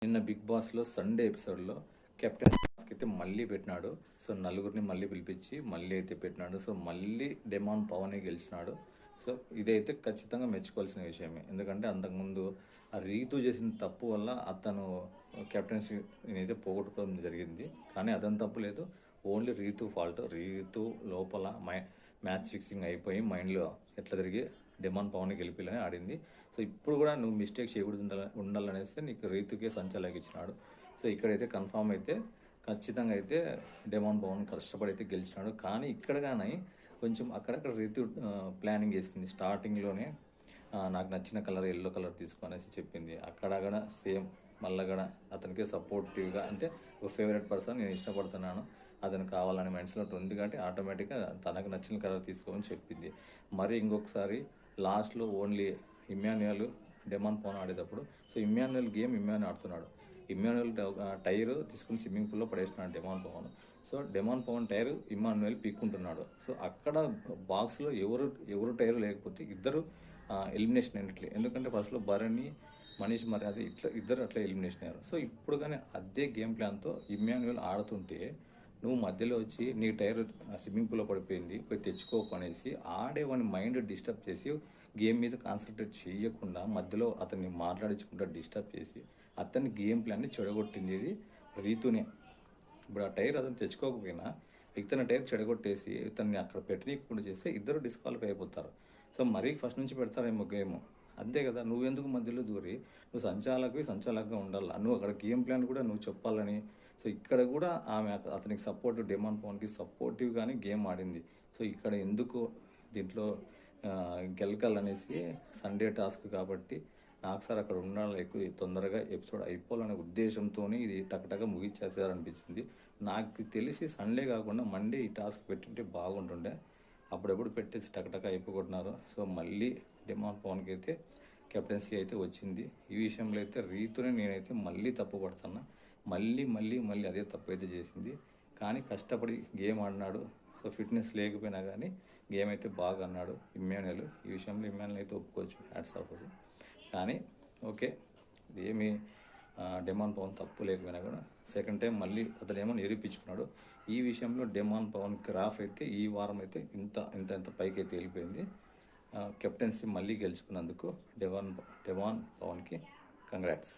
నిన్న బిగ్ బాస్లో సండే ఎపిసోడ్లో కెప్టెన్ టాస్క్ అయితే మళ్ళీ పెట్టినాడు. సో నలుగురిని మళ్ళీ పిలిపించి మళ్ళీ అయితే పెట్టినాడు. సో మళ్ళీ డెమాన్ పవనే గెలిచినాడు. సో ఇదైతే ఖచ్చితంగా మెచ్చుకోవాల్సిన విషయమే. ఎందుకంటే అంతకుముందు ఆ రీతు చేసిన తప్పు వల్ల అతను కెప్టెన్సీని అయితే పోగొట్టుకోవడం జరిగింది. కానీ అతని తప్పు లేదు, ఓన్లీ రీతు ఫాల్ట్. రీతు లోపల మ్యాచ్ ఫిక్సింగ్ అయిపోయి మైండ్లో ఎట్లా తిరిగి డెమాన్ పవన్ గెలిపిలని ఆడింది. సో ఇప్పుడు కూడా నువ్వు మిస్టేక్ చేయకూడదు ఉండాలనేసి నీకు రీతుకే సంచాలకి ఇచ్చినాడు. సో ఇక్కడైతే కన్ఫామ్ అయితే ఖచ్చితంగా అయితే డెమాన్ పవన్ కష్టపడి అయితే గెలిచినాడు. కానీ ఇక్కడ కానీ కొంచెం అక్కడక్కడ రీతు ప్లానింగ్ చేసింది. స్టార్టింగ్లోనే నాకు నచ్చిన కలర్ ఎల్లో కలర్ తీసుకొనేసి చెప్పింది. అక్కడ కూడా సేమ్ మళ్ళీ కూడా అతనికి సపోర్టివ్గా, అంటే ఒక ఫేవరెట్ పర్సన్ నేను ఇష్టపడుతున్నాను, అతను కావాలని మైండ్స్లో ఉంది కాబట్టి ఆటోమేటిక్గా తనకు నచ్చిన కలర్ తీసుకోమని చెప్పింది. మరి ఇంకొకసారి లాస్ట్లో ఓన్లీ ఇమ్మాన్యుయల్ డెమాన్ పవన్ ఆడేటప్పుడు, సో ఇమ్మాన్యుయల్ గేమ్ ఇమ్మాన్యుయల్ ఆడుతున్నాడు. ఇమ్మాన్యుయల్ టైర్ తీసుకుని స్విమ్మింగ్ పూల్లో పడేసినాడు demon Pawan. So demon Pawan tyre Emmanuel పీక్కుంటున్నాడు. సో అక్కడ బాక్స్లో ఎవరు టైర్ లేకపోతే ఇద్దరు ఎలిమినేషన్ అయినట్లే. ఎందుకంటే ఫస్ట్లో భరణి, మనీష్ మర్యాద ఇట్లా ఇద్దరు అట్లా ఎలిమినేషన్ అయ్యారు. సో ఇప్పుడు కానీ అదే గేమ్ ప్లాన్తో ఇమ్మాన్యుయల్ ఆడుతుంటే నువ్వు మధ్యలో వచ్చి నీ టైర్ స్విమ్మింగ్ పూల్లో పడిపోయింది పోయి తెచ్చుకోకు అనేసి ఆడేవాని మైండ్ డిస్టర్బ్ చేసి గేమ్ మీద కాన్సన్ట్రేట్ చేయకుండా మధ్యలో అతన్ని మాట్లాడించుకుంటా డిస్టర్బ్ చేసి అతని గేమ్ ప్లాన్ని చెడగొట్టింది ఇది రీతునే. ఇప్పుడు ఆ టైర్ అతను తెచ్చుకోకపోయినా ఇతని టైర్ చెడగొట్టేసి ఇతన్ని అక్కడ పెట్టనీయకుండా చేస్తే ఇద్దరు డిస్క్వాలిఫై అయిపోతారు. సో మరీ ఫస్ట్ నుంచి పెడతారేమో గేమ్, అంతే కదా. నువ్వెందుకు మధ్యలో దూరి నువ్వు సంచాలకుగా ఉండాలి. నువ్వు అక్కడ గేమ్ ప్లాన్ కూడా నువ్వు చెప్పాలని. సో ఇక్కడ కూడా ఆమె అతనికి సపోర్ట్, డెమాన్ పవన్కి సపోర్టివ్గానే గేమ్ ఆడింది. సో ఇక్కడ ఎందుకు దీంట్లో గెలకాలనేసి సండే టాస్క్ కాబట్టి నాకు సార్ అక్కడ ఉండాలి, ఎక్కువ తొందరగా ఎపిసోడ్ అయిపోవాలనే ఉద్దేశంతోనే ఇది టకటగా ముగించేసారనిపించింది. నాకు తెలిసి సండే కాకుండా మండే ఈ టాస్క్ పెట్టింటే బాగుంటుండే. అప్పుడెప్పుడు పెట్టేసి టకటక అయిపోగొట్టినారు. సో మళ్ళీ డెమాన్ పవన్కి అయితే కెప్టెన్సీ అయితే వచ్చింది. ఈ విషయంలో అయితే రీతుని నేనైతే మళ్ళీ తప్పు పడుతున్నా. మళ్ళీ అదే తప్పు అయితే చేసింది. కానీ కష్టపడి గేమ్ ఆడినాడు. సో ఫిట్నెస్ లేకపోయినా కానీ గేమ్ అయితే బాగా అన్నాడు ఇమ్మాన్యుయల్. ఈ విషయంలో ఇమ్మాన్యుయల్ అయితే ఒప్పుకోవచ్చు, హ్యాట్స్ ఆఫ్. కానీ ఓకే, ఏమి డెమాన్ పవన్ తప్పు లేకపోయినా కూడా సెకండ్ టైం మళ్ళీ అతను ఏమో నిరూపించుకున్నాడు. ఈ విషయంలో డెమాన్ పవన్ గ్రాఫ్ అయితే ఈ వారం అయితే ఇంత పైకి అయితే వెళ్ళిపోయింది. కెప్టెన్సీ మళ్ళీ గెలుచుకున్నందుకు డెమాన్ పవన్కి కంగ్రాట్స్.